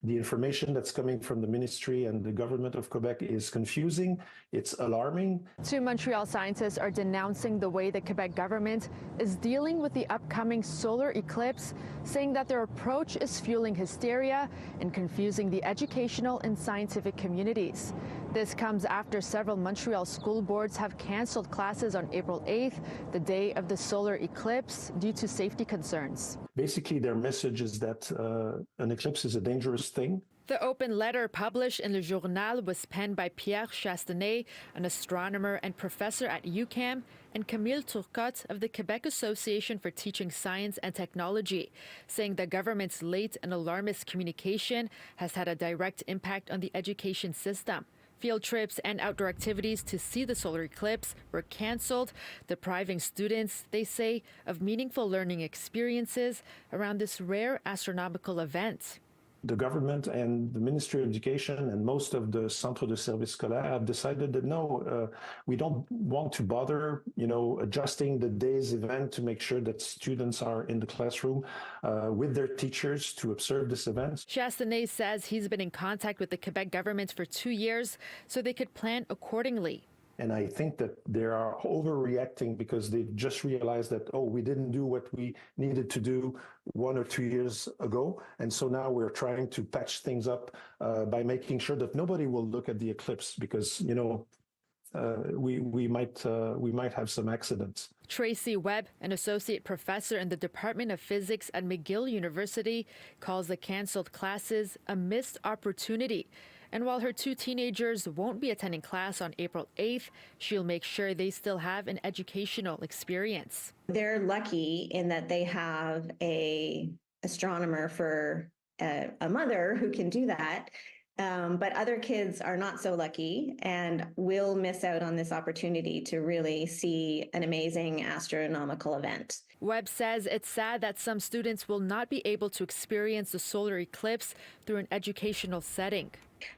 The information that's coming from the ministry and the government of Quebec is confusing. It's alarming. Two Montreal scientists are denouncing the way the Quebec government is dealing with the upcoming solar eclipse, saying that their approach is fueling hysteria and confusing the educational and scientific communities. This comes after several Montreal school boards have canceled classes on April 8th, the day of the solar eclipse, due to safety concerns. Basically, their message is that an eclipse is a dangerous thing. The open letter published in Le Journal was penned by Pierre Chastenay, an astronomer and professor at UQAM, and Camille Turcotte of the Quebec Association for Teaching Science and Technology, saying the government's late and alarmist communication has had a direct impact on the education system. Field trips and outdoor activities to see the solar eclipse were canceled, depriving students, they say, of meaningful learning experiences around this rare astronomical event. The government and the Ministry of Education and most of the Centre de Service Scolaire have decided that no, we don't want to bother, adjusting the day's event to make sure that students are in the classroom with their teachers to observe this event. Chastenay says he's been in contact with the Quebec government for 2 years so they could plan accordingly. And I think that they are overreacting because they've just realized that, we didn't do what we needed to do 1 or 2 years ago. And so now we're trying to patch things up by making sure that nobody will look at the eclipse because, we might have some accidents. Tracy Webb, an associate professor in the Department of Physics at McGill University, calls the canceled classes a missed opportunity. And while her 2 teenagers won't be attending class on April 8th, she'll make sure they still have an educational experience. They're lucky in that they have an astronomer for a mother who can do that. But other kids are not so lucky and will miss out on this opportunity to really see an amazing astronomical event. Webb says it's sad that some students will not be able to experience the solar eclipse through an educational setting.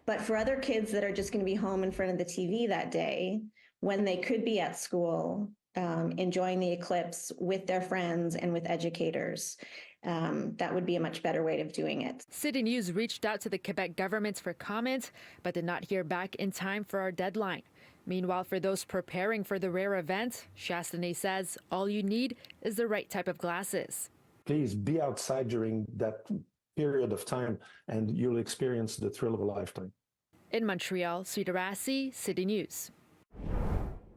But for other kids that are just going to be home in front of the TV that day, when they could be at school, enjoying the eclipse with their friends and with educators, that would be a much better way of doing it. City News reached out to the Quebec government for comment, but did not hear back in time for our deadline. Meanwhile, for those preparing for the rare event, Chastenay says all you need is the right type of glasses. Please be outside during that period of time and you'll experience the thrill of a lifetime. In Montreal, Swidda Rassy, City News.